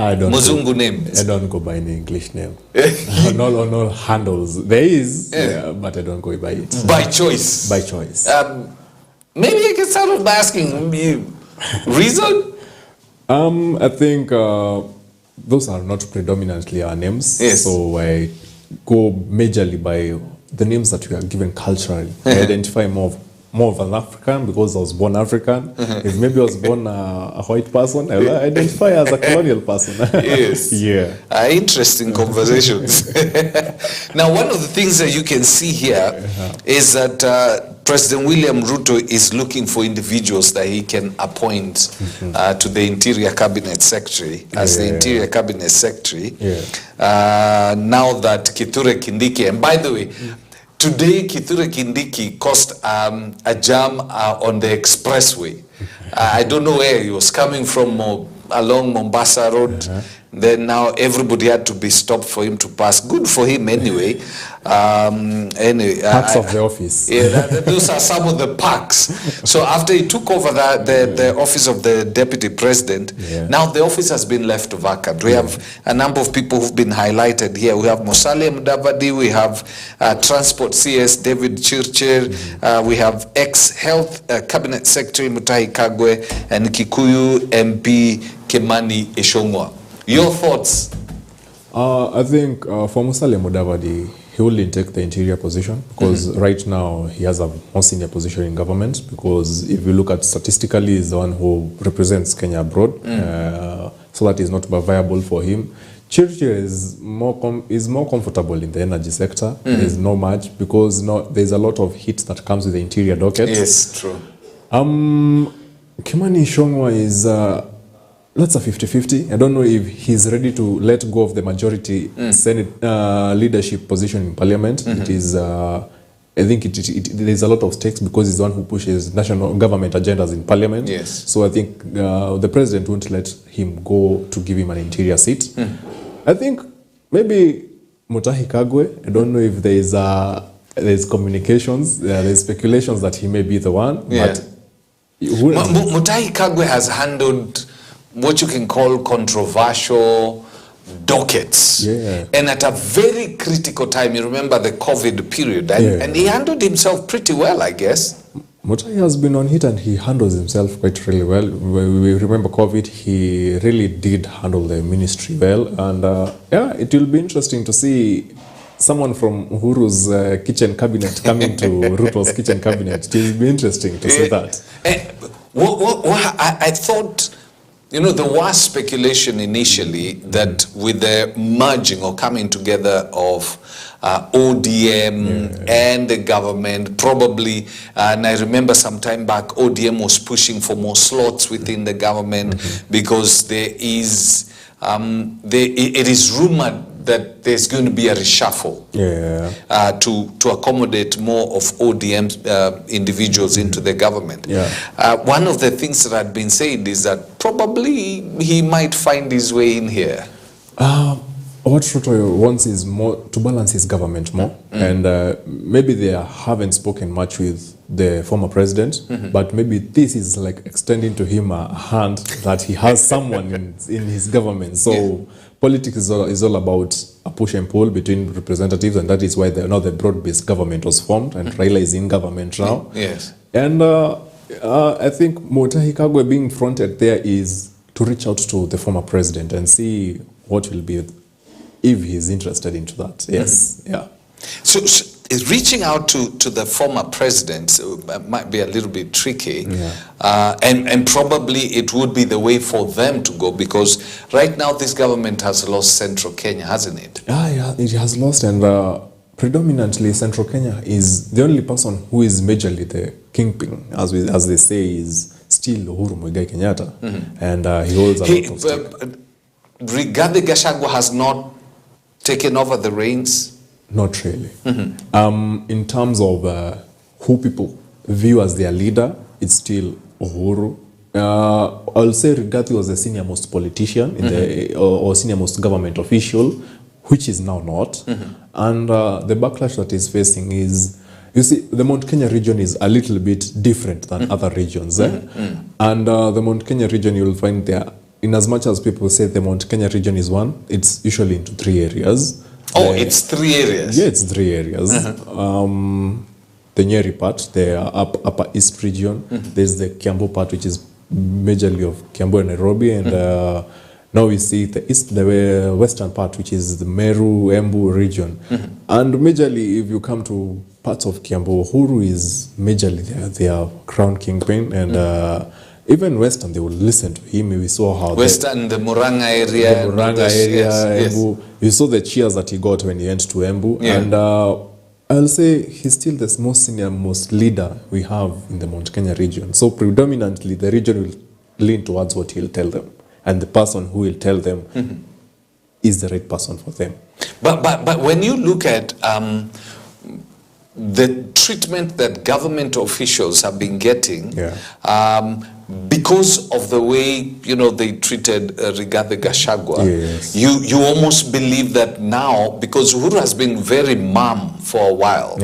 I don't Muzungu names? I don't go by any English name. No handles. There is, but I don't go by it. By choice? By choice. Maybe I can start off by asking you, reason? I think those are not predominantly our names. Yes. So I go majorly by the names that we are given culturally. I identify more of an African because I was born African. If maybe I was born a white person, I will identify as a colonial person. Yes. Yeah. Interesting conversations. Now, one of the things that you can see here is that President William Ruto is looking for individuals that he can appoint to the Interior Cabinet Secretary, as the Interior Cabinet Secretary. Now that Kithure Kindiki, and by the way, today, Kithure Kindiki caused a jam on the expressway. I don't know where he was coming from, along Mombasa Road. Then now everybody had to be stopped for him to pass. Good for him anyway. Parts of the office. Yeah, those are some of the parks. So after he took over the office of the deputy president, now the office has been left vacant. We have a number of people who've been highlighted here. We have Musalia Mudavadi, we have Transport CS David Chirchir, we have ex-Health Cabinet Secretary Mutahi Kagwe, and Kikuyu MP Kimani Ichung'wah. Your thoughts? I think for Musalia Mudavadi, he will take the interior position because right now he has a more senior position in government, because if you look at statistically, he's the one who represents Kenya abroad, so that is not viable for him. Chirchir is more comfortable in the energy sector. There's no much, because there's a lot of heat that comes with the interior docket. Yes, true. Kimani Ichung'wah is that's a 50-50. I don't know if he's ready to let go of the majority Senate leadership position in Parliament. It is, I think there's a lot of stakes because he's the one who pushes national government agendas in Parliament. Yes. So I think the president won't let him go to give him an interior seat. I think maybe Mutahi Kagwe, I don't know if there's communications, there's speculations that he may be the one. But Mutahi Kagwe has handled what you can call controversial dockets, and at a very critical time. You remember the COVID period, and he handled himself pretty well, I guess. Mutahi has been on hit and he handles himself quite really well. We remember COVID, he really did handle the ministry well, and it will be interesting to see someone from Uhuru's kitchen cabinet coming to Ruto's kitchen cabinet. It will be interesting to see that. I thought, there was speculation initially that with the merging or coming together of ODM and the government, probably, and I remember some time back, ODM was pushing for more slots within the government because there is, it is rumored that there's going to be a reshuffle to accommodate more of ODM individuals into the government. One of the things that had been said is that probably he might find his way in here. What Ruto wants is more to balance his government more, and maybe they haven't spoken much with the former president, but maybe this is like extending to him a hand that he has someone in his government. So politics is all about a push and pull between representatives, and that is why now the broad-based government was formed, and Raila is in government now. And I think Mutahi Kagwe being fronted there is to reach out to the former president and see what will be, if he's interested into that. So is reaching out to the former president might be a little bit tricky, and probably it would be the way for them to go, because right now this government has lost Central Kenya, hasn't it? It has lost, and predominantly Central Kenya is the only person who is majorly the kingpin, as they say, is still Uhuru Muigai Kenyatta, and he holds a lot of stake. Rigathi Gachagua has not taken over the reins? Not really. In terms of who people view as their leader, it's still Uhuru. I'll say Rigathi was the senior most politician in the, or senior most government official, which is now not. And the backlash that he's facing is, you see, the Mount Kenya region is a little bit different than other regions. And the Mount Kenya region, you'll find there in as much as people say the Mount Kenya region is one, it's usually into 3 areas. Oh, it's 3 areas? Yeah, it's 3 areas. The Nyeri part, the upper east region. There's the Kiambu part, which is majorly of Kiambu and Nairobi, and now we see the western part, which is the Meru, Embu region. And majorly, if you come to parts of Kiambu, Uhuru is majorly their crown kingpin, and even western, they will listen to him. We saw how western, the Murang'a area. The Murang'a area, yes, Embu. yes. You saw the cheers that he got when he went to Embu. Yeah. And I'll say he's still the most senior, most leader we have in the Mount Kenya region. So predominantly, the region will lean towards what he'll tell them. And the person who will tell them is the right person for them. But when you look at the treatment that government officials have been getting, because of the way they treated Rigathi Gachagua, yes. you almost believe that now, because Uhuru has been very mum for a while.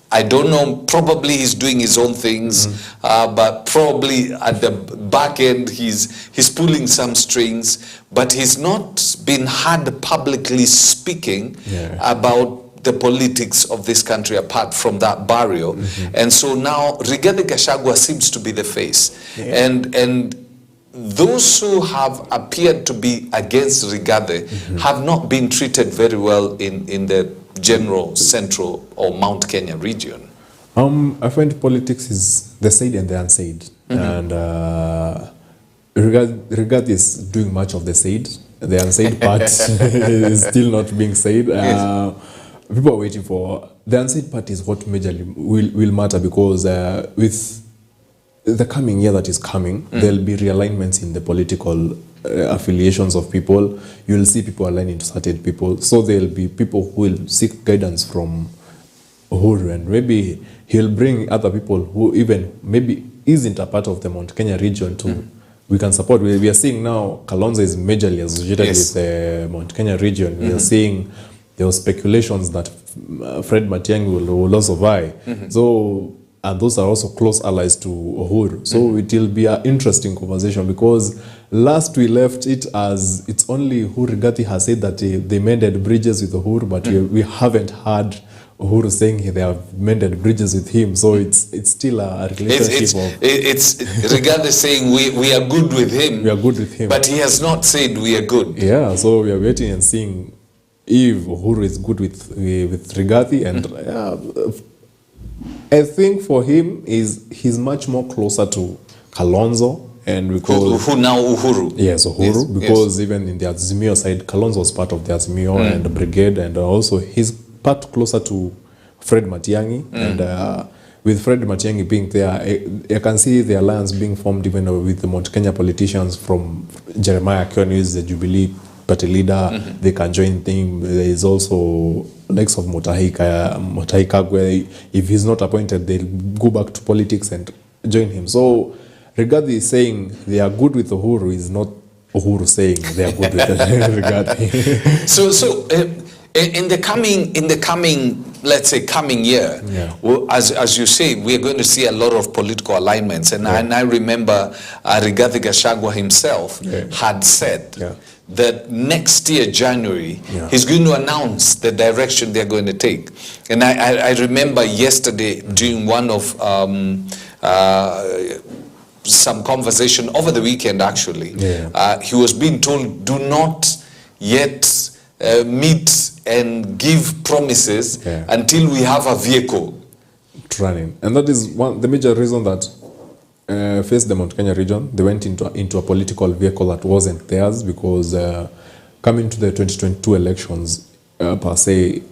I don't know, probably he's doing his own things, but probably at the back end he's pulling some strings, but he's not been heard publicly speaking about the politics of this country apart from that barrier. And so now Rigathi Gachagua seems to be the face. And those who have appeared to be against Rigathi have not been treated very well in the general central or Mount Kenya region. I find politics is the said and the unsaid. And Rigathi is doing much of the said. The unsaid part is still not being said. People are waiting for the unsaid part is what majorly will matter, because with the coming year that is coming, there'll be realignments in the political affiliations of people. You'll see people aligning to certain people. So there'll be people who will seek guidance from Uhuru, and maybe he'll bring other people who even maybe isn't a part of the Mount Kenya region to we can support. We are seeing now Kalonzo is majorly associated with the Mount Kenya region. We are seeing there were speculations that Fred Matiang'i will also vie. So, and those are also close allies to Uhuru. So it will be an interesting conversation, because last we left it as it's only who Rigathi has said that they mended bridges with Uhuru, but we haven't heard Uhuru saying they have mended bridges with him. So it's still a relationship. It's Rigathi saying we are good with him. We are good with him. But he has not said we are good. Yeah, so we are waiting and seeing if Uhuru is good with Rigathi, and I think for him he's much more closer to Kalonzo, and because who now Uhuru. Yes, Uhuru, because even in the Azimio side, Kalonzo was part of the Azimio and the brigade, and also he's part closer to Fred Matiang'i, and with Fred Matiang'i being there, I can see the alliance being formed even with the Mount Kenya politicians, from Jeremiah Kioni, who is the Jubilee party leader. They can join them. There is also likes of Mutahi Kagwe. If he's not appointed, they'll go back to politics and join him. So Rigathi is saying they are good with Uhuru is not Uhuru saying they are good with Rigathi. So in the coming let's say coming year, well, as you say, we're going to see a lot of political alignments, and I remember Rigathi Gachagua himself had said that next year, January, he's going to announce the direction they're going to take. And I remember yesterday during one of some conversation over the weekend, actually, he was being told, do not yet meet and give promises until we have a vehicle running. And that is the major reason that faced the Mount Kenya region. They went into a political vehicle that wasn't theirs, because coming to the 2022 elections, per se,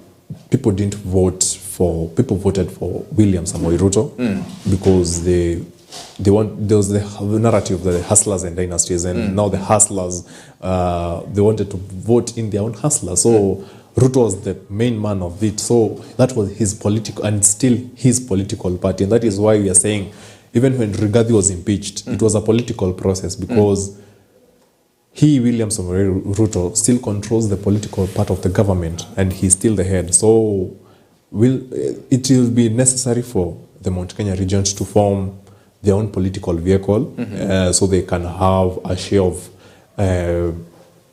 people voted for William Samoei Ruto because there was the narrative of the hustlers and dynasties, and now the hustlers, they wanted to vote in their own hustlers. So Ruto was the main man of it. So that was his political, and still his political party. And that is why we are saying, even when Rigathi was impeached, it was a political process, because he, William Samoei Ruto, still controls the political part of the government, and he's still the head. So it will be necessary for the Mount Kenya region to form their own political vehicle, so they can have a share of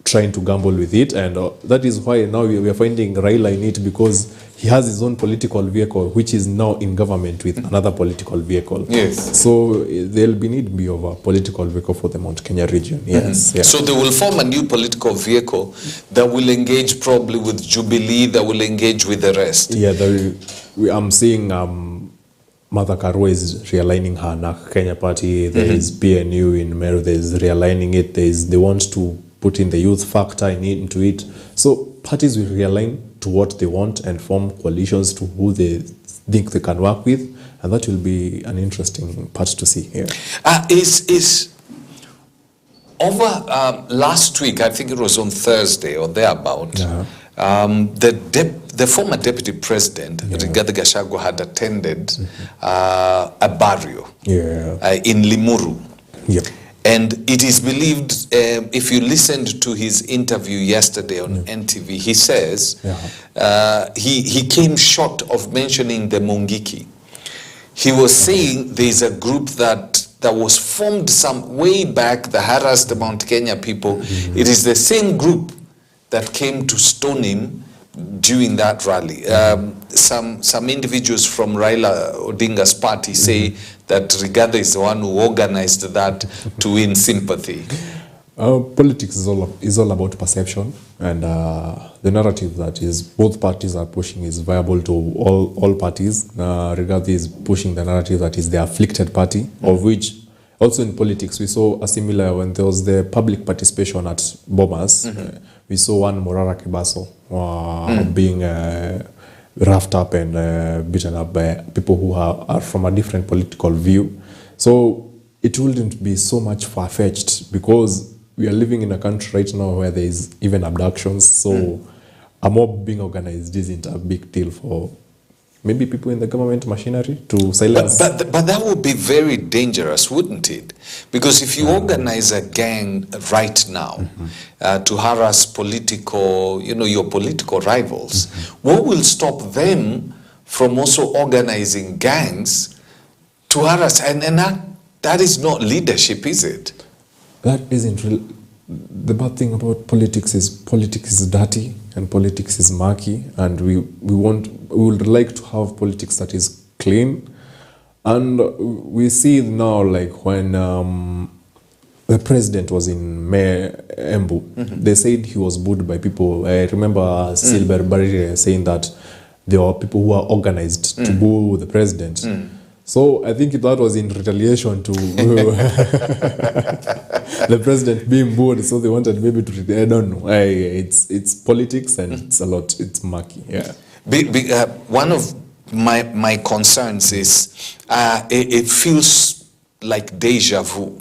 trying to gamble with it, and that is why now we are finding Raila in it, because he has his own political vehicle, which is now in government with another political vehicle. Yes. So there'll be need be of a political vehicle for the Mount Kenya region. Yes. Yeah. So they will form a new political vehicle that will engage probably with Jubilee, that will engage with the rest. Yeah, I'm seeing Martha Karua is realigning her NAK Kenya party. There is PNU in Meru. There is realigning it. They want to put in the youth factor into it. So parties will realign to what they want and form coalitions to who they think they can work with, and that will be an interesting part to see here. Is over last week, I think it was on Thursday or thereabout, the former deputy president, Rigathi Gachagua, had attended a burial in Limuru. Yep. And it is believed, if you listened to his interview yesterday on NTV, he says he came short of mentioning the Mungiki. He was saying there's a group that was formed some way back that harassed the Mount Kenya people. It is the same group that came to stone him during that rally. Some individuals from Raila Odinga's party say that Rigathi is the one who organized that to win sympathy. Politics is all about perception, and the narrative that is both parties are pushing is viable to all parties. Rigathi is pushing the narrative that is the afflicted party, of which also in politics we saw a similar when there was the public participation at Bomas. We saw one Morara Kibaso being roughed up and beaten up by people who are from a different political view. So it wouldn't be so much far-fetched, because we are living in a country right now where there is even abductions. So a mob being organized isn't a big deal for maybe people in the government machinery to silence. But that would be very dangerous, wouldn't it? Because if you organize a gang right now to harass your political rivals, what will stop them from also organizing gangs to harass? And that is not leadership, is it? That isn't real. The bad thing about politics is dirty and politics is murky, and we would like to have politics that is clean. And we see now, like when the president was in Embu, they said he was booed by people. I remember Silver Barrier saying that there were people who were organized to boo the president. So I think that was in retaliation to the president being booed. So they wanted maybe to, I don't know. It's politics and it's murky. Yeah. One of my concerns is it feels like deja vu.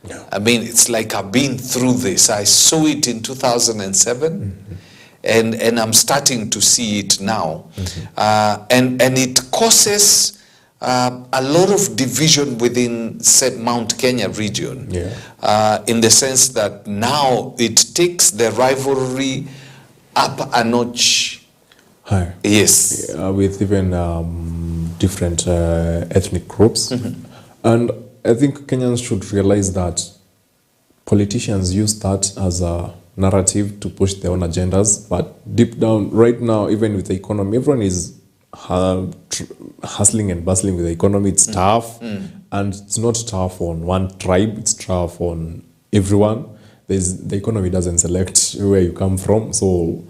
Yeah. I mean, it's like I've been through this. I saw it in 2007. And I'm starting to see it now. And it causes a lot of division within Mount Kenya region, in the sense that now it takes the rivalry up a notch. Higher. Yes. With even different ethnic groups. And I think Kenyans should realize that politicians use that as a narrative to push their own agendas, but deep down, right now, even with the economy, everyone is hustling and bustling with the economy. It's tough, and it's not tough on one tribe, it's tough on everyone. The economy doesn't select where you come from. So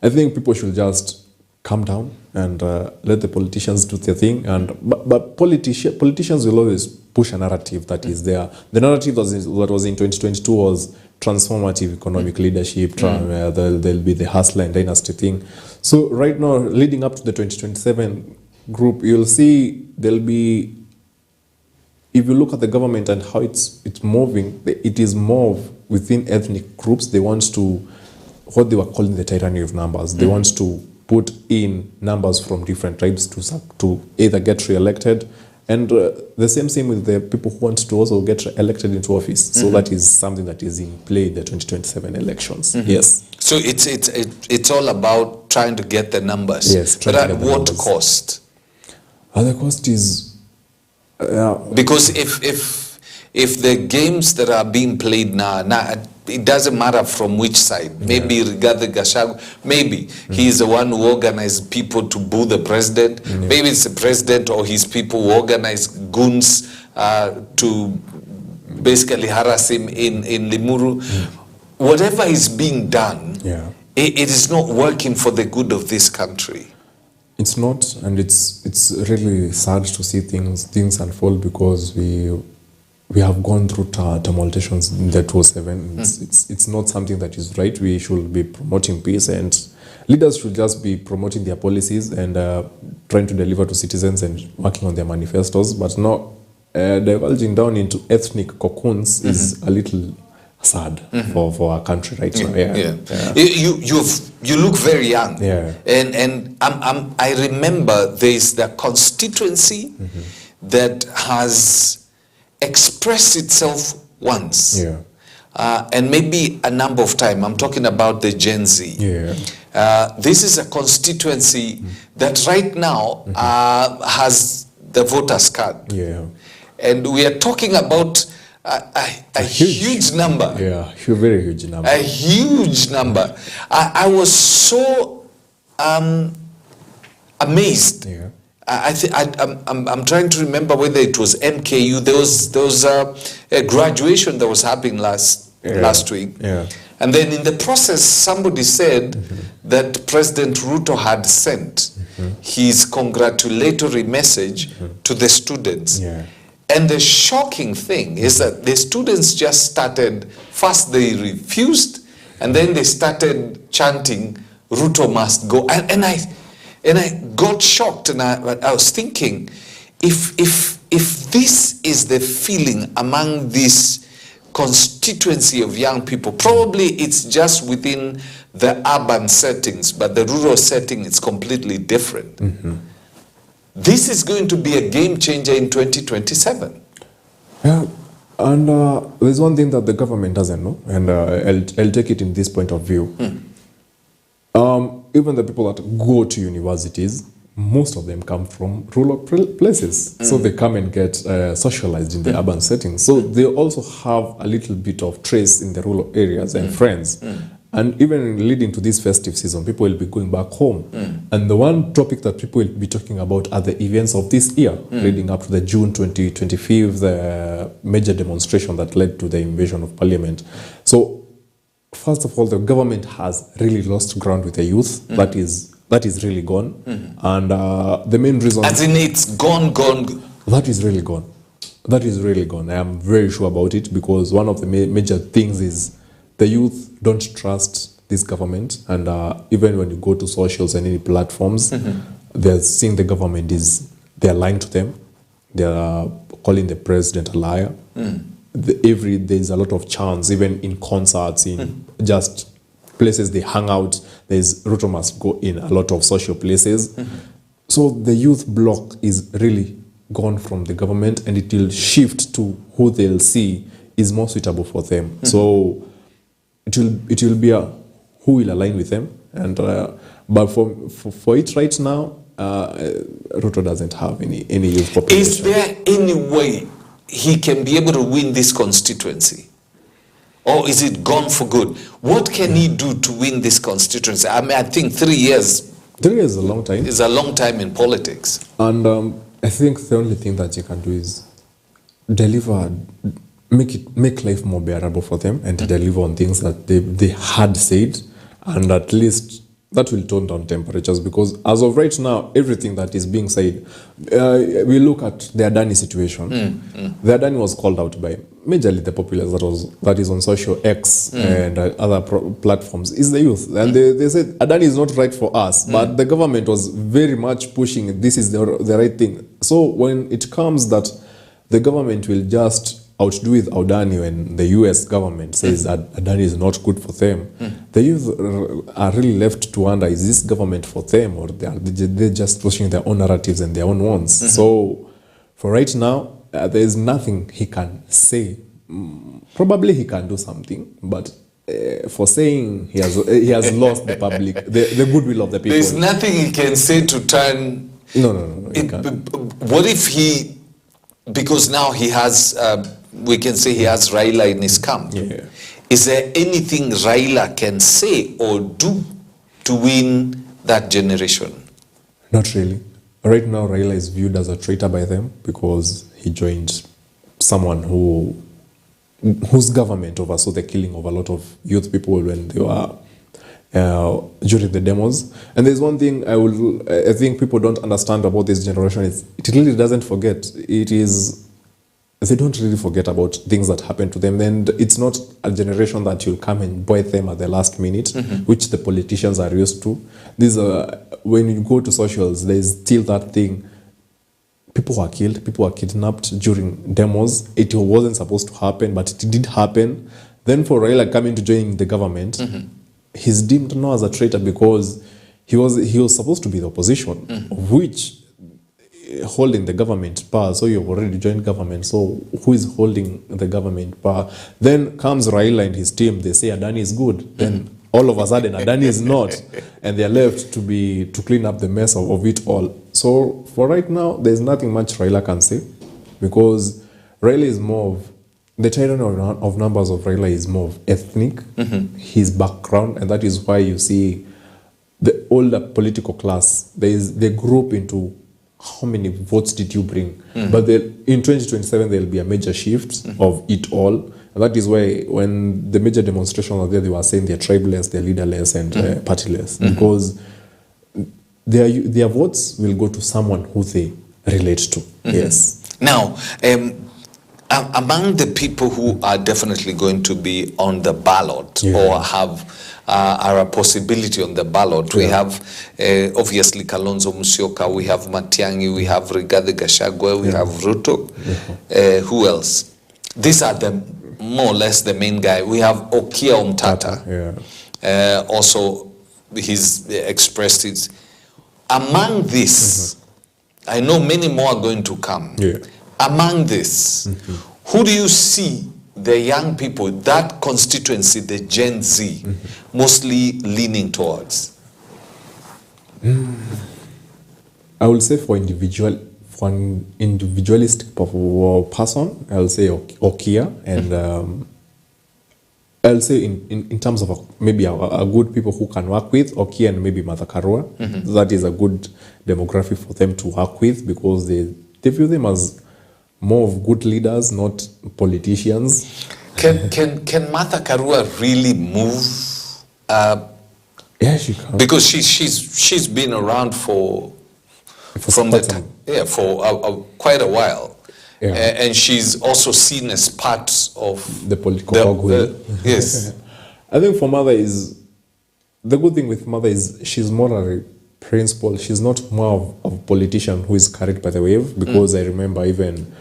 I think people should just calm down and let the politicians do their thing. But politicians will always push a narrative that is there. The narrative that was in 2022 was transformative economic leadership. There'll be the hustler and dynasty thing. So right now, leading up to the 2027 group, you'll see there'll be, if you look at the government and how it's moving, it is more within ethnic groups. They want to, what they were calling the tyranny of numbers. They want to put in numbers from different tribes to either get re-elected. And the same with the people who want to also get elected into office. So that is something that is in play in the 2027 elections. Yes. So it's all about trying to get the numbers. Yes. But at what cost? The cost is Because if the games that are being played now, it doesn't matter from which side. Maybe Rigathi Gachagua, maybe he's the one who organized people to boo the president. Maybe it's the president or his people who organize goons to basically harass him in Limuru. Whatever is being done, it is not working for the good of this country. It's not, and it's really sad to see things unfold, because we have gone through tumultuations in the 2007. It's not something that is right. We should be promoting peace, and leaders should just be promoting their policies and trying to deliver to citizens and working on their manifestos, but not divulging down into ethnic cocoons is a little sad for our country right now. You look very young, and I remember there's the constituency that has expressed itself once, and maybe a number of times. I'm talking about the Gen Z. This is a constituency that right now has the voters card, and we are talking about a huge number. Very huge number. A huge number. I was so amazed. I'm trying to remember whether it was MKU. There was a graduation that was happening last week. And then in the process, somebody said that President Ruto had sent his congratulatory message to the students. And the shocking thing is that the students just started, first they refused, and then they started chanting, Ruto must go. And I got shocked, and I was thinking, if this is the feeling among this constituency of young people, probably it's just within the urban settings, but the rural setting is completely different. This is going to be a game changer in 2027. And there's one thing that the government doesn't know, and I'll take it in this point of view. Even the people that go to universities, most of them come from rural places. So they come and get socialized in the urban settings. So they also have a little bit of trace in the rural areas and friends. And even leading to this festive season, people will be going back home. And the one topic that people will be talking about are the events of this year, leading up to the June 2025, the major demonstration that led to the invasion of parliament. So, first of all, the government has really lost ground with the youth. That is really gone. And the main reason... As in it's gone. That is really gone. That is really gone. I am very sure about it, because one of the major things is the youth don't trust this government, and even when you go to socials and any platforms, they're seeing the government they're lying to them. They're calling the president a liar. There's a lot of chants, even in concerts, in just places they hang out. There's Ruto must go in a lot of social places. So the youth bloc is really gone from the government, and it will shift to who they'll see is more suitable for them. So it will be who will align with them, and but for it right now, Ruto doesn't have any youth population. Is there any way he can be able to win this constituency, or is it gone for good? What can he do to win this constituency? I mean, I think 3 years. 3 years is a long time. It's a long time in politics. And I think the only thing that he can do is deliver. Make life more bearable for them, and deliver on things that they had said, and at least that will tone down temperatures, because as of right now, everything that is being said, we look at the Adani situation. The Adani was called out by majorly the populace that is on social X and other platforms is the youth, and they said Adani is not right for us, but the government was very much pushing this is the right thing. So when it comes that the government will just outdo with Adani when the US government says that Adani is not good for them, the youth are really left to wonder, is this government for them, or they're just pushing their own narratives and their own wants? So for right now, there is nothing he can say. Probably he can do something, but for saying he has lost the public, the goodwill of the people. There's nothing he can say to turn... No, he can't. What if he because now he has, we can say he has Raila in his camp. Yeah. Is there anything Raila can say or do to win that generation? Not really. Right now, Raila is viewed as a traitor by them because he joined someone whose government oversaw the killing of a lot of youth people when they were during the demos. And there's one thing I think people don't understand about this generation is it really doesn't forget. They don't really forget about things that happen to them, and it's not a generation that you'll come and buy them at the last minute, which the politicians are used to. When you go to socials, there's still that thing. People were killed, people were kidnapped during demos. It wasn't supposed to happen, but it did happen. Then for Raila coming to join the government, he's deemed now as a traitor because he was supposed to be the opposition, of which holding the government power. So you've already joined government. So who is holding the government power? Then comes Raila and his team. They say Adani is good. Then all of a sudden Adani is not, and they're left to clean up the mess of it all. So for right now, there's nothing much Raila can say because Raila is more of the tyranny of numbers of Raila is more of ethnic, his background, and that is why you see the older political class. They group into how many votes did you bring? But in 2027, there will be a major shift of it all. And that is why when the major demonstrations are there, they were saying they're tribeless, they're leaderless, and partyless. Because their votes will go to someone who they relate to. Yes. Now, among the people who are definitely going to be on the ballot or have are a possibility on the ballot. We have obviously Kalonzo Musyoka, we have Matiang'i, we have Rigathi Gachagua, we have Ruto. Who else? These are the more or less the main guy. We have Okia Omtata. Also, he's expressed it. Among this, I know many more are going to come. Among this, who do you see the young people, that constituency, the Gen Z, mostly leaning towards? I would say for an individualistic person, I will say Okia, and I'll say in terms of maybe a good people who can work with, Okia and maybe Martha Karua. That is a good demographic for them to work with because they view them as more of good leaders, not politicians. Can Martha Karua really move? Yeah, she can. Because she's been around for quite a while, and she's also seen as part of the political yes. I think for Mother is the good thing with Mother is she's more a principal. She's not more of a politician who is carried by the wave. Because I remember even.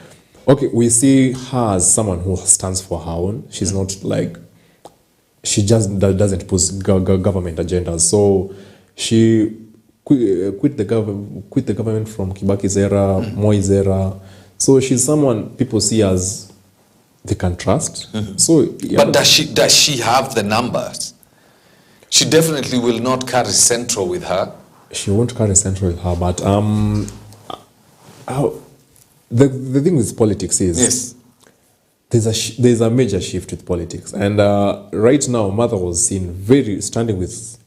Okay, we see her as someone who stands for her own. She's not like, she just doesn't push government agendas. So she quit the government from Kibaki's era, Moi's era. So she's someone people see as they can trust. So, but does she have the numbers? She definitely will not carry Central with her. She won't carry Central with her, but the thing with politics is there's a major shift with politics, and right now Mother was seen standing with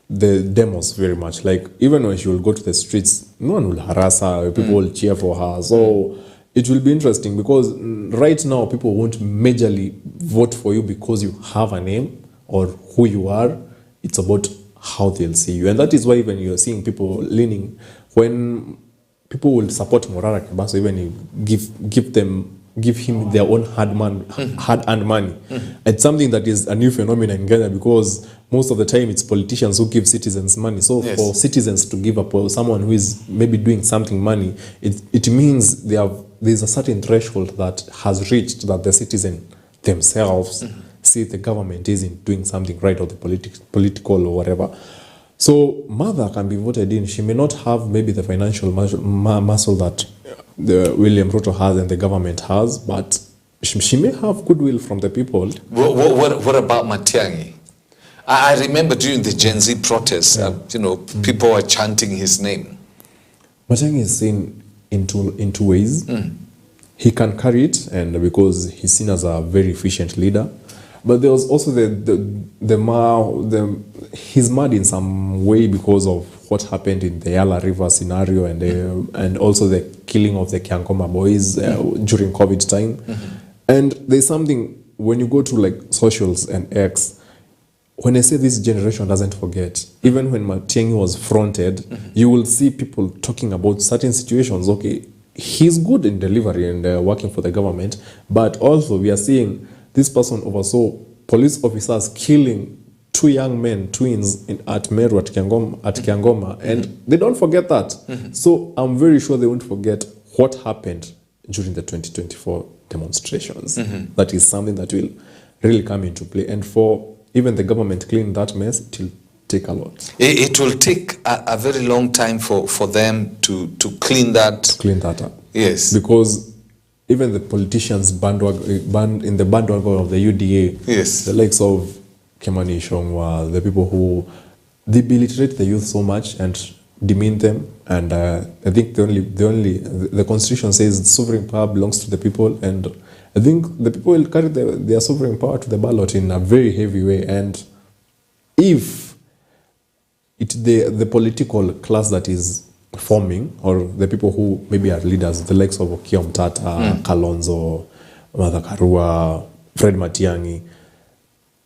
the demos very much. Like even when she will go to the streets, no one will harass her. People will cheer for her. So it will be interesting because right now people won't majorly vote for you because you have a name or who you are. It's about how they'll see you, and that is why even you're seeing people leaning when. People will support Morara Kibaso even you give him their own hard-earned money. It's something that is a new phenomenon in Ghana because most of the time it's politicians who give citizens money. So for citizens to give up someone who is maybe doing something money, it means there's a certain threshold that has reached that the citizen themselves see the government isn't doing something right or the political or whatever. So Mother can be voted in. She may not have maybe the financial muscle that the William Ruto has and the government has, but she may have goodwill from the people. What about Matiang'i? I remember during the Gen Z protests, people were chanting his name. Matiang'i is seen in two ways. he can carry it, and because he's seen as a very efficient leader. But there was also he's mad in some way because of what happened in the Yala River scenario, and also the killing of the Kiankoma boys during COVID time. And there's something, when you go to like socials and X, when I say this generation doesn't forget, even when Matiang'i was fronted, you will see people talking about certain situations. Okay, he's good in delivery and working for the government, but also we are seeing this person oversaw police officers killing 2 young men, twins, at Meru, at Kiangoma, and they don't forget that. So I'm very sure they won't forget what happened during the 2024 demonstrations. That is something that will really come into play. And for even the government clean that mess, it will take a lot. It will take a very long time for them to clean that. To clean that up. Yes. Because even the politicians in the bandwagon of the UDA, yes, the likes of Kimani Ichung'wah, the people who debilitate the youth so much and demean them. And I think the constitution says sovereign power belongs to the people, and I think the people will carry their sovereign power to the ballot in a very heavy way. And if the political class that is forming, or the people who maybe are leaders, the likes of Okiya Omtata, Kalonzo, Martha Karua, Fred Matiang'i,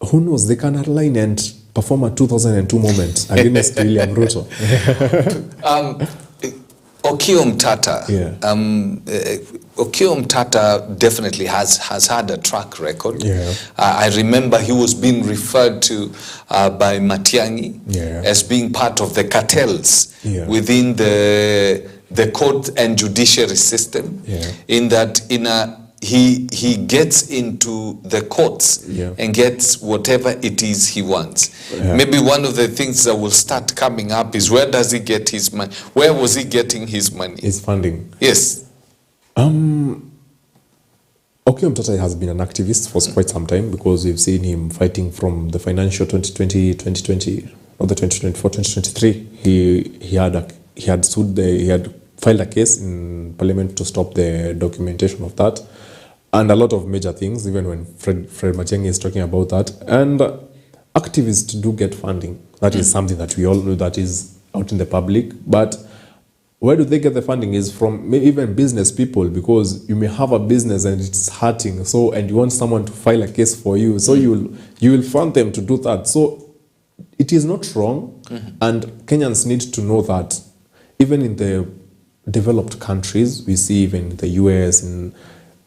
who knows, they can align and perform a 2002 moment against William Ruto. Okiya Omtata. Yeah. Okiya Omtata definitely has had a track record. Yeah. I remember he was being referred to by Matiang'i as being part of the cartels within the court and judiciary system. In that, he gets into the courts and gets whatever it is he wants. Maybe one of the things that will start coming up is, where does he get his money? Where was he getting his money? His funding. Yes. Okiya Omtata has been an activist for quite some time, because we've seen him fighting from the financial 2020, or the 2024-2023. He had filed a case in Parliament to stop the documentation of that, and a lot of major things, even when Fred Matiang'i is talking about that. And activists do get funding. That is something that we all know, that is out in the public. But where do they get the funding? Is from maybe even business people, because you may have a business and it's hurting, and you want someone to file a case for you, so you will fund them to do that. So it is not wrong, and Kenyans need to know that even in the developed countries, we see even in the US, and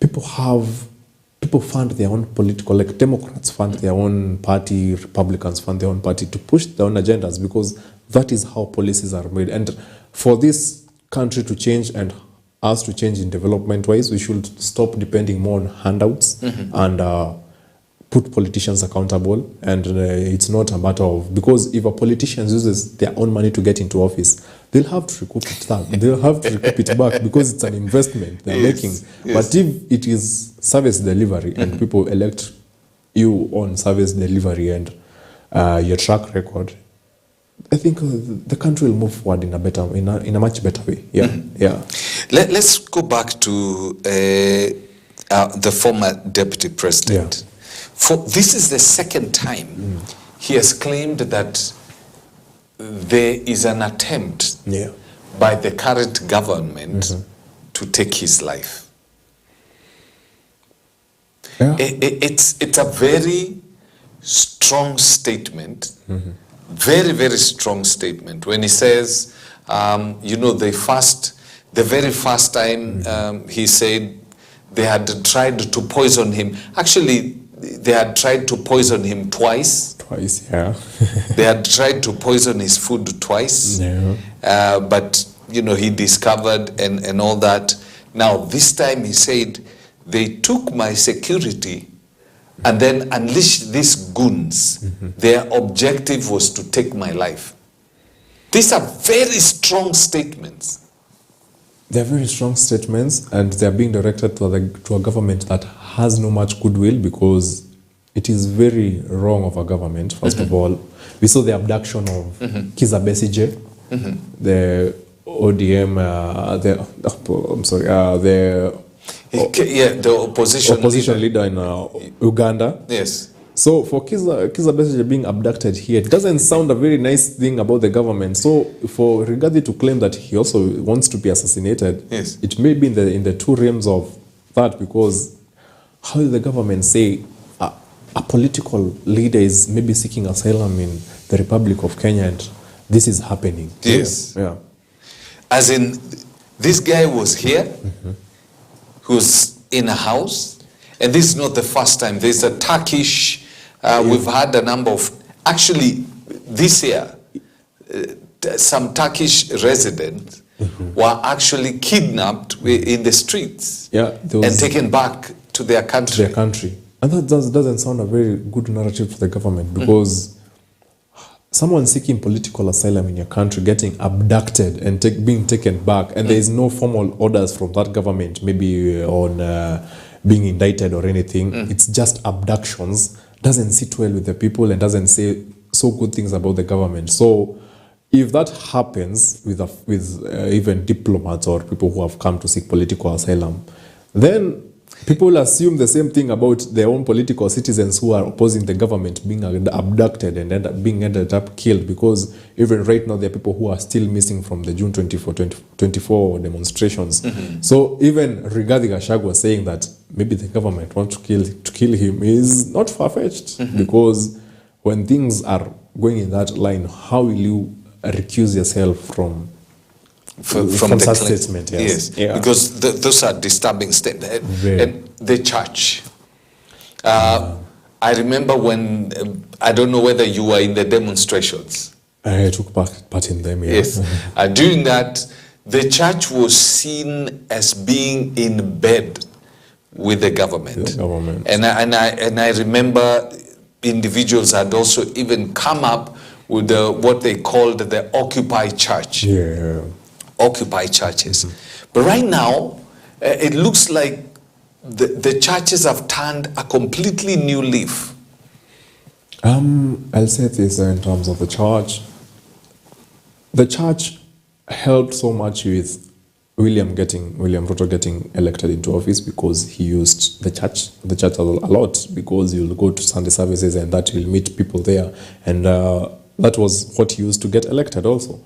people fund their own political, like Democrats fund their own party, Republicans fund their own party to push their own agendas, because that is how policies are made. And for this country to change and us to change in development-wise, we should stop depending more on handouts and put politicians accountable. And it's not a matter of, because if a politician uses their own money to get into office, they'll have to recoup it back. They'll have to recoup it back, because it's an investment they're making. But if it is service delivery and people elect you on service delivery and your track record, I think the country will move forward in a much better way. Let's go back to the former deputy president. This is the second time he has claimed that there is an attempt by the current government to take his life. It's a very strong statement. Very, very strong statement when he says, the very first time he said they had tried to poison him. Actually, they had tried to poison him twice. They had tried to poison his food twice. But, he discovered and all that. Now, this time he said, they took my security and then unleashed these goons. Their objective was to take my life. These are very strong statements. They're very strong statements, and they're being directed to a government that has no much goodwill, because it is very wrong of a government. First of all, we saw the abduction of Kizza Besigye, the ODM, the opposition leader in Uganda. Yes. So for Kizza Besigye being abducted here, it doesn't sound a very nice thing about the government. So for Rigathi to claim that he also wants to be assassinated, yes, it may be in the two realms of that, because how will the government say a political leader is maybe seeking asylum in the Republic of Kenya and this is happening? Yes. Yeah. As in, this guy was here, who's in a house, and this is not the first time. There's a Turkish, we've had a number of, actually this year, some Turkish residents were actually kidnapped in the streets, and taken back to their country. And that doesn't sound a very good narrative for the government, because someone seeking political asylum in your country getting abducted and being taken back, and there is no formal orders from that government, maybe on being indicted or anything. It's just abductions. Doesn't sit well with the people and doesn't say so good things about the government. So if that happens with even diplomats or people who have come to seek political asylum, then people assume the same thing about their own political citizens who are opposing the government being abducted and ended up killed, because even right now there are people who are still missing from the June 24 demonstrations. So even Rigathi Gachagua saying that maybe the government wants to kill him is not far-fetched, because when things are going in that line, how will you recuse yourself from such statement? Yes. Yeah. Because those are disturbing statements. And the church. I remember when, I don't know whether you were in the demonstrations. I took part in them, yes. During that, the church was seen as being in bed with the government. And I remember individuals had also even come up with what they called the Occupy Church. Occupy churches. But right now, it looks like the churches have turned a completely new leaf. I'll say this in terms of the church. The church helped so much with William Ruto getting elected into office, because he used the church a lot, because you'll go to Sunday services and that will meet people there, and that was what he used to get elected also.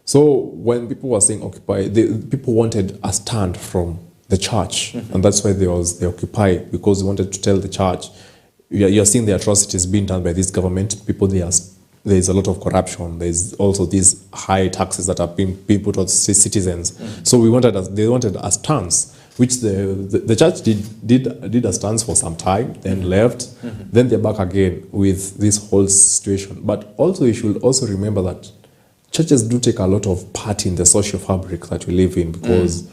So when people were saying Occupy, people wanted a stand from the church, and that's why there was the Occupy, because they wanted to tell the church, you're seeing the atrocities being done by this government. People, there's a lot of corruption. There's also these high taxes that are being put on citizens. So they wanted a stance, which the church did a stance for some time, then left, then they're back again with this whole situation. But also you should also remember that churches do take a lot of part in the social fabric that we live in, because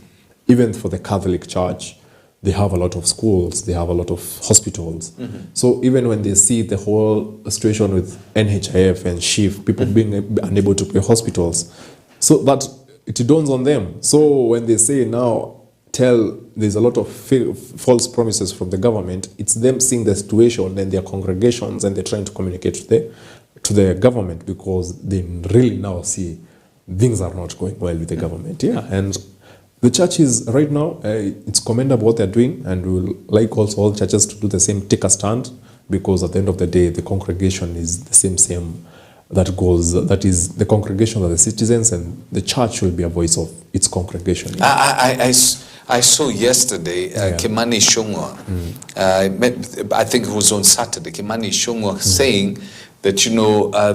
even for the Catholic Church, they have a lot of schools, they have a lot of hospitals. So even when they see the whole situation with NHIF and SHIF, people being unable to pay hospitals, so that it dawns on them. So when they say now, there's a lot of false promises from the government, it's them seeing the situation and their congregations, and they're trying to communicate to the government, because they really now see things are not going well with the government. And the church is right now, it's commendable what they're doing, and we will like also all churches to do the same, take a stand, because at the end of the day, the congregation is the same that is the congregation of the citizens, and the church will be a voice of its congregation. I saw yesterday Kimani Ichung'wah, I think it was on Saturday, Kimani Ichung'wah saying that,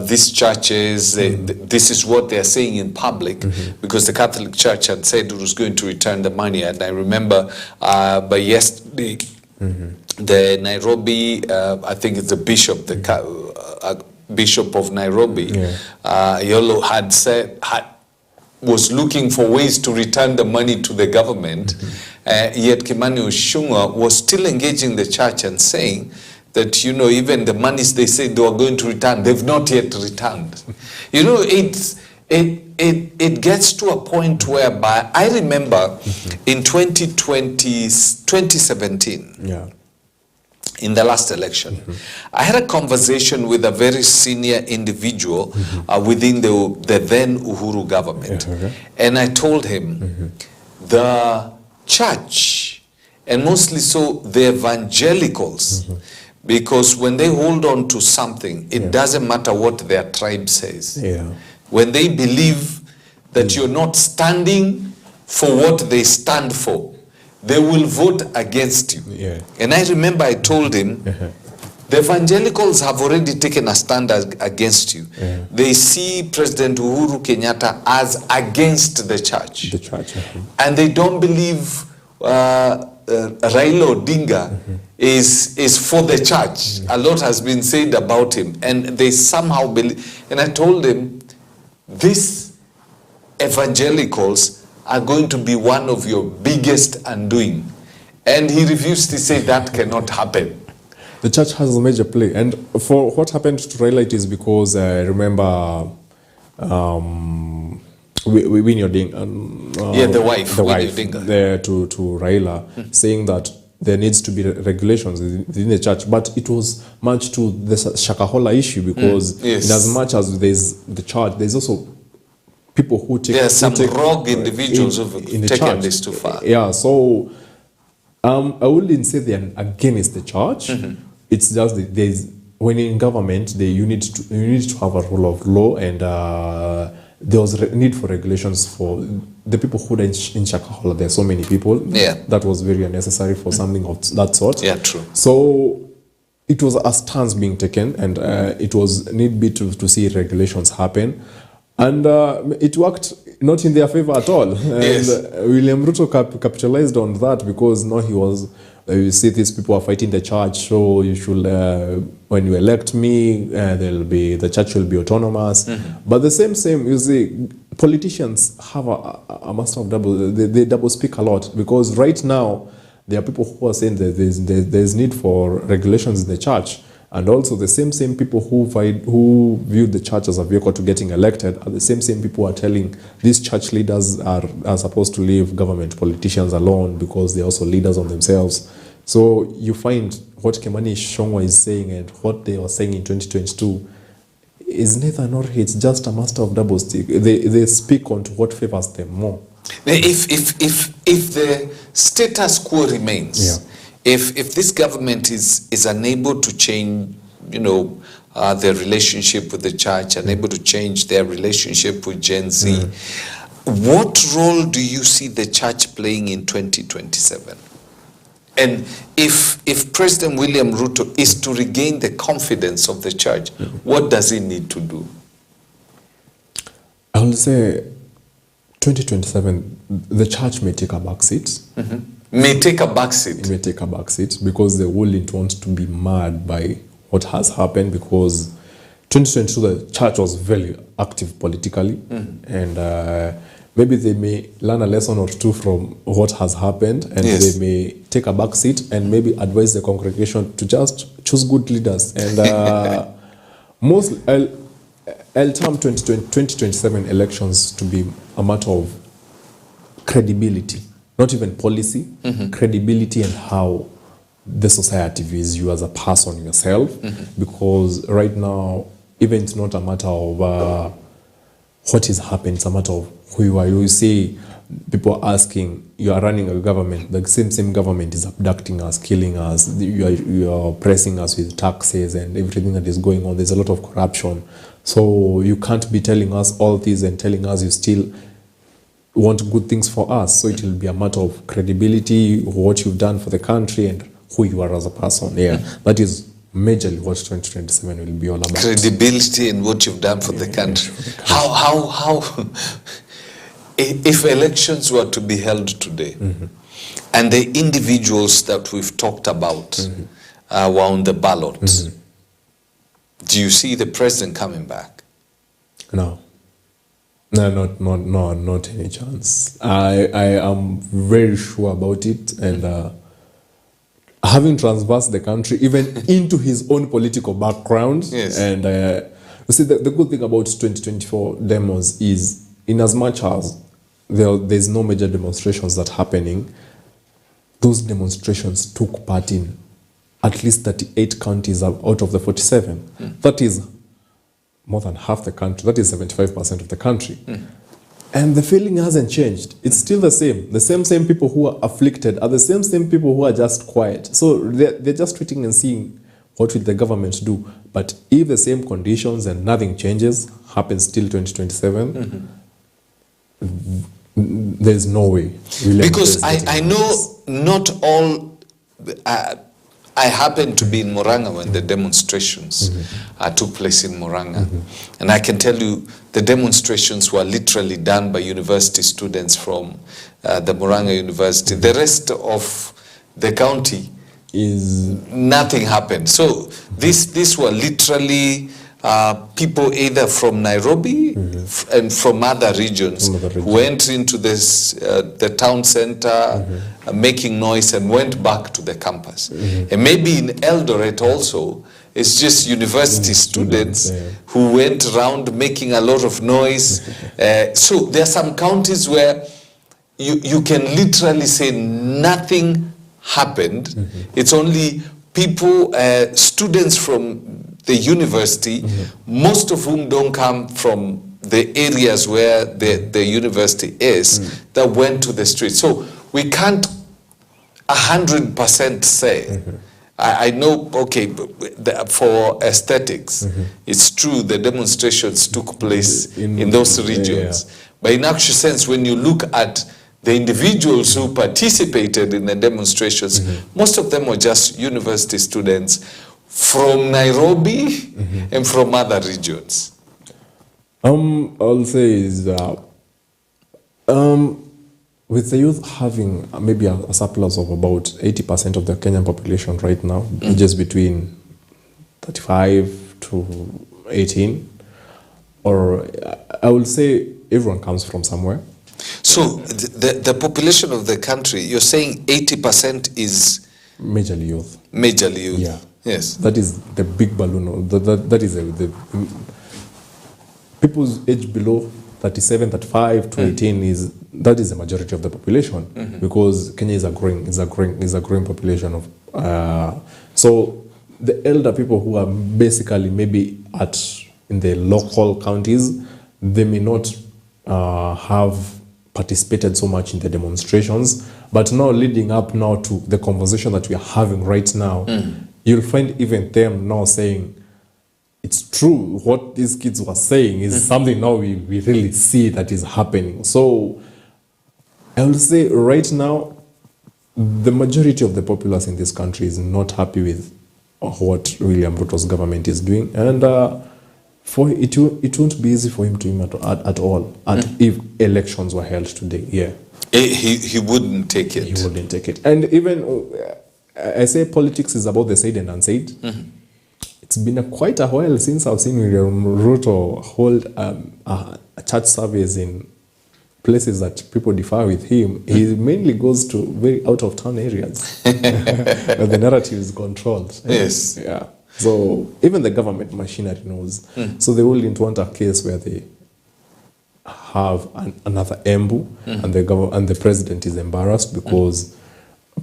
these churches, this is what they're saying in public, because the Catholic Church had said it was going to return the money. And I remember by yesterday, the Nairobi, I think it's the bishop, Bishop of Nairobi, Yolo was looking for ways to return the money to the government, yet Kimani Ichung'wah was still engaging the church and saying that, even the monies they said they were going to return, they've not yet returned. It gets to a point whereby, I remember in 2017, in the last election, I had a conversation with a very senior individual within the then Uhuru government. And I told him, the church and mostly so the evangelicals, because when they hold on to something, it doesn't matter what their tribe says. When they believe that you're not standing for what they stand for, they will vote against you. And I remember I told him, the evangelicals have already taken a stand against you. They see President Uhuru Kenyatta as against the church. And they don't believe Raila Odinga is for the church. A lot has been said about him. And they somehow believe. And I told them, these evangelicals are going to be one of your biggest undoing. And he refused to say that cannot happen. The church has a major play. And for what happened to Raila, it is because I remember Winnie Odinga, the wife there to Raila, saying that there needs to be regulations within the church. But it was much to the Shakahola issue, because in as much as there's the church, there's also people who take... There are some rogue individuals who've taken this too far. Yeah, so I wouldn't say they're against the church. It's just that when in government, you need to have a rule of law, and there was a need for regulations for the people who are in Shakahola. There are so many people. That was very unnecessary for something of that sort. Yeah, true. So it was a stance being taken, and it was need be to see regulations happen. And it worked not in their favor at all. And William Ruto capitalized on that, because now he was, you see these people are fighting the church, so you should, when you elect me, the church will be autonomous. But the same, you see, politicians have a master of double, they double speak a lot, because right now, there are people who are saying that there's need for regulations in the church. And also the same people who view the church as a vehicle to getting elected are the same people who are telling these church leaders are supposed to leave government politicians alone, because they're also leaders on themselves. So you find what Kimani Ichung'wah is saying and what they were saying in 2022 is neither nor. It's just a master of double stick. They speak on to what favors them more. If the status quo remains, if this government is unable to change, their relationship with the church, unable to change their relationship with Gen Z, what role do you see the church playing in 2027? And if President William Ruto is to regain the confidence of the church, what does he need to do? I will say 2027, the church may take a back seat. May take a back seat. It may take a back seat, because they wouldn't want to be mad by what has happened, because 2022 the church was very active politically, and maybe they may learn a lesson or two from what has happened, and they may take a back seat and maybe advise the congregation to just choose good leaders. And I'll term 2027 elections to be a matter of credibility. Not even policy, credibility, and how the society views you as a person yourself. Because right now, even it's not a matter of what is happening, it's a matter of who you are. You see people asking, you are running a government, the same government is abducting us, killing us, you are pressing us with taxes and everything that is going on. There's a lot of corruption. So you can't be telling us all this and telling us you still want good things for us. So it will be a matter of credibility, what you've done for the country, and who you are as a person. That is majorly what 2027 will be all about. Credibility and what you've done for the country. How if elections were to be held today, and the individuals that we've talked about were on the ballot, do you see the president coming back? No. No, not any chance. I am very sure about it, and having traversed the country, even into his own political background, and you see, the good thing about 2024 demos is, in as much as there's no major demonstrations that happening, those demonstrations took part in at least 38 counties out of the 47. That is more than half the country. That is 75% of the country. And the feeling hasn't changed. It's still the same. The same people who are afflicted are the same people who are just quiet. So they're just waiting and seeing what will the government do. But if the same conditions and nothing changes, happens till 2027, there's no way. Because I know not all... I happened to be in Murang'a when the demonstrations took place in Murang'a. And I can tell you the demonstrations were literally done by university students from the Murang'a University. The rest of the county, nothing happened. So these were literally people either from Nairobi and from other regions who went into this, the town center, making noise and went back to the campus. And maybe in Eldoret also, it's just university students who went around making a lot of noise. So there are some counties where you can literally say nothing happened. It's only people, students from the university, most of whom don't come from the areas where the university is, that went to the streets. So we can't 100% say. I know, okay, for aesthetics, it's true the demonstrations took place in those regions. But in actual sense, when you look at the individuals who participated in the demonstrations, most of them were just university students from Nairobi and from other regions. I'll say is with the youth having maybe a surplus of about 80% of the Kenyan population right now, just between 35 to 18, or I will say everyone comes from somewhere. So the population of the country, you're saying 80% is majorly youth. Majorly youth. Yeah. Yes. That is the big balloon. That is the people's age below 37, 35 to 18 is the majority of the population, because Kenya is a growing population of so the elder people who are basically maybe in the local counties, they may not have participated so much in the demonstrations, but now leading up now to the conversation that we are having right now, you'll find even them now saying, it's true, what these kids were saying is something now we really see that is happening. So I will say right now, the majority of the populace in this country is not happy with what William Ruto's government is doing. And it won't be easy for him at all. If elections were held today, he wouldn't take it. He wouldn't take it. And even, I say politics is about the said and unsaid. It's been quite a while since I've seen William Ruto hold a church service in places that people differ with him. He mainly goes to very out-of-town areas where the narrative is controlled. Yes. Yeah. So even the government machinery knows. So they wouldn't want a case where they have another Embu and the president is embarrassed, because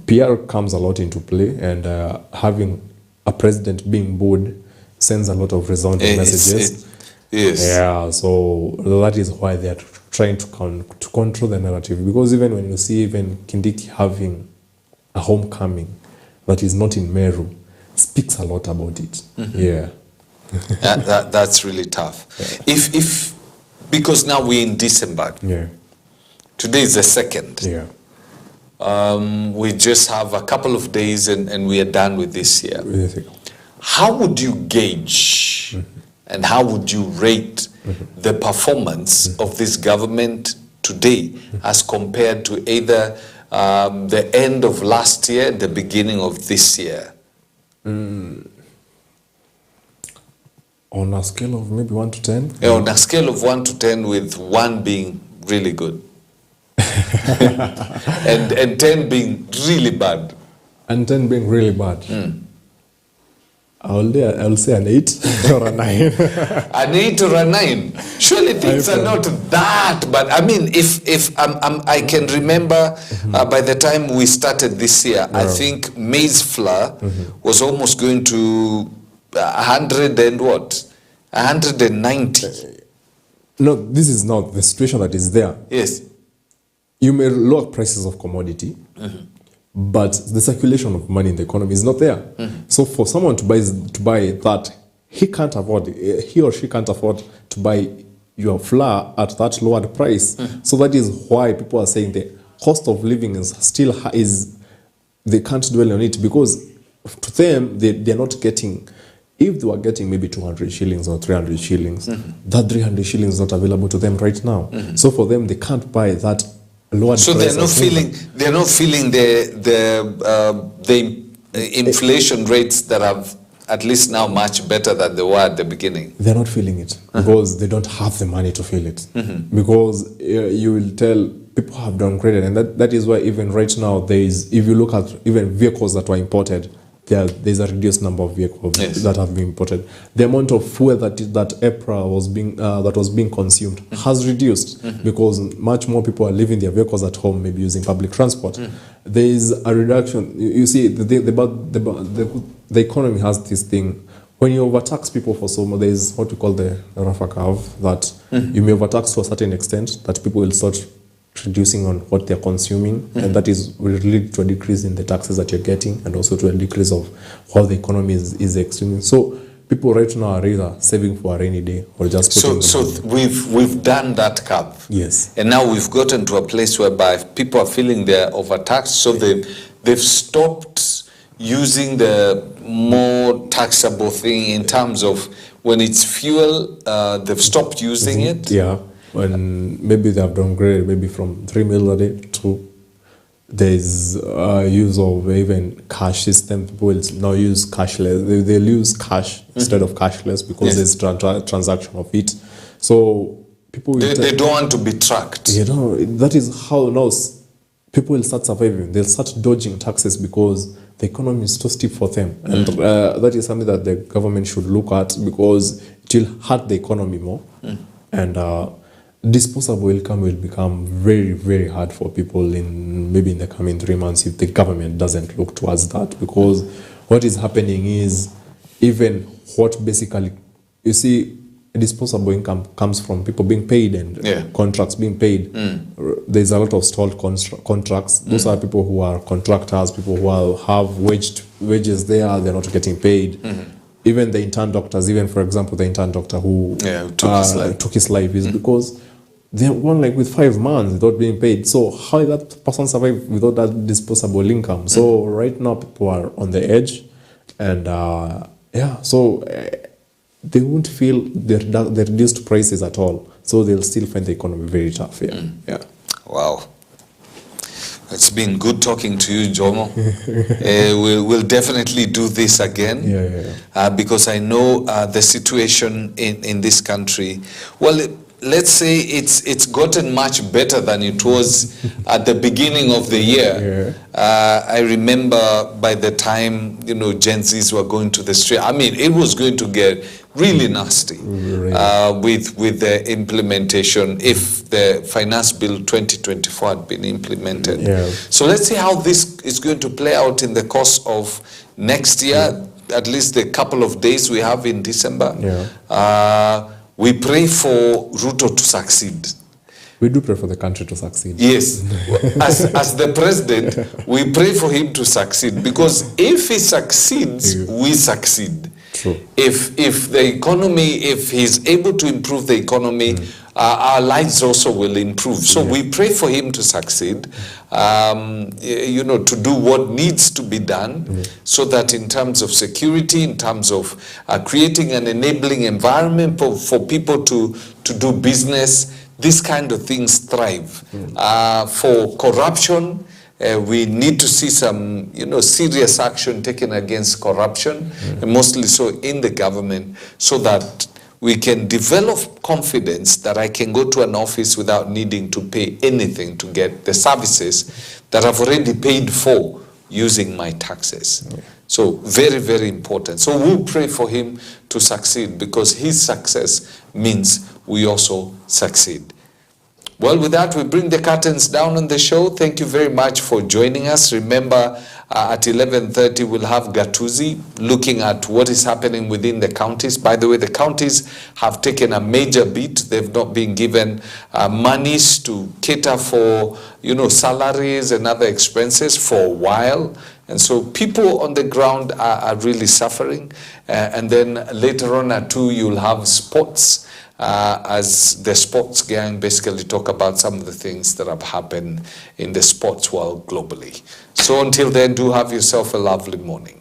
PR comes a lot into play, and having a president being booed sends a lot of resounding messages. Yes. Yeah, so that is why they are trying to control the narrative, because even when you see even Kindiki having a homecoming that is not in Meru, speaks a lot about it. Yeah. That's really tough. Yeah. Because now we're in December. Yeah. Today is the 2nd. Yeah. We just have a couple of days and we are done with this year. How would you gauge and how would you rate the performance of this government today as compared to either the end of last year and the beginning of this year? On a scale of maybe 1 to 10? Yeah, on a scale of 1 to 10, with 1 being really good. and 10 being really bad. And 10 being really bad. I'll say an 8 or a 9. An 8 or a 9. Surely things are not that bad. I mean, if I can remember by the time we started this year, I think maize flour was almost going to 100 and what? 190. No, this is not the situation that is there. Yes. You may lower prices of commodity, but the circulation of money in the economy is not there. So for someone to buy that, he or she can't afford to buy your flour at that lowered price. So that is why people are saying the cost of living is still high, they can't dwell on it, because to them, they're not getting, if they were getting maybe 200 shillings or 300 shillings, that 300 shillings is not available to them right now. So for them, they can't buy that lowered So price. they're not feeling the inflation rates that have at least now much better than they were at the beginning. They're not feeling it because they don't have the money to feel it. Because you will tell people have downgraded, and that is why even right now if you look at even vehicles that were imported, there's a reduced number of vehicles that have been imported. The amount of fuel that April was being consumed has reduced because much more people are leaving their vehicles at home, maybe using public transport. There is a reduction. You see, the economy has this thing. When you overtax people for so much, there is what we call the Rafa curve, that you may overtax to a certain extent that people will start reducing on what they're consuming, and that will lead to a decrease in the taxes that you're getting, and also to a decrease of how the economy is extending. So people right now are either saving for a rainy day or just putting we've done that curve. Yes. And now we've gotten to a place whereby people are feeling they're overtaxed, so they've stopped using the more taxable thing in terms of when it's fuel, they've stopped using it. Yeah. And maybe they have downgraded maybe from 3 meals a day to there's use of even cash system. People will now use cashless. They'll use cash instead of cashless because there's transaction of it. So people will they don't want to be tracked. You know, that is how now people will start surviving. They'll start dodging taxes because the economy is too steep for them. And that is something that the government should look at, because it will hurt the economy more. And disposable income will become very, very hard for people maybe in the coming 3 months if the government doesn't look towards that. Because what is happening is, even what basically, you see, disposable income comes from people being paid and contracts being paid. There's a lot of stalled contracts. Those are people who are contractors, people who have wages there, they're not getting paid. Even the intern doctors, even for example, the intern doctor who took his life is because they won like with 5 months without being paid. So how did that person survive without that disposable income? So right now people are on the edge, and so they won't feel the reduced prices at all. So they'll still find the economy very tough. Yeah. Wow. It's been good talking to you, Jomo. We'll definitely do this again. Because I know the situation in this country, well, let's say it's gotten much better than it was at the beginning of the year. I remember by the time, Gen Zs were going to the street, I mean, it was going to get really nasty with the implementation, if the Finance Bill 2024 had been implemented. So let's see how this is going to play out in the course of next year, at least the couple of days we have in December. We pray for Ruto to succeed. We do pray for the country to succeed. Yes. As the president, we pray for him to succeed, because if he succeeds, we succeed. True. If the economy, if he's able to improve the economy, our lives also will improve. So we pray for him to succeed, to do what needs to be done, so that in terms of security, in terms of creating an enabling environment for people to do business, these kind of things thrive. For corruption, we need to see some, serious action taken against corruption, and mostly so in the government, so that we can develop confidence that I can go to an office without needing to pay anything to get the services that I've already paid for using my taxes. So very, very important. So we'll pray for him to succeed, because his success means we also succeed. Well, with that, we bring the curtains down on the show. Thank you very much for joining us. Remember, at 11:30, we'll have Gatuzi looking at what is happening within the counties. By the way, the counties have taken a major beat. They've not been given monies to cater for, salaries and other expenses for a while. And so people on the ground are really suffering. And then later on at 2, you'll have sports. As the sports gang basically talk about some of the things that have happened in the sports world globally. So until then, do have yourself a lovely morning.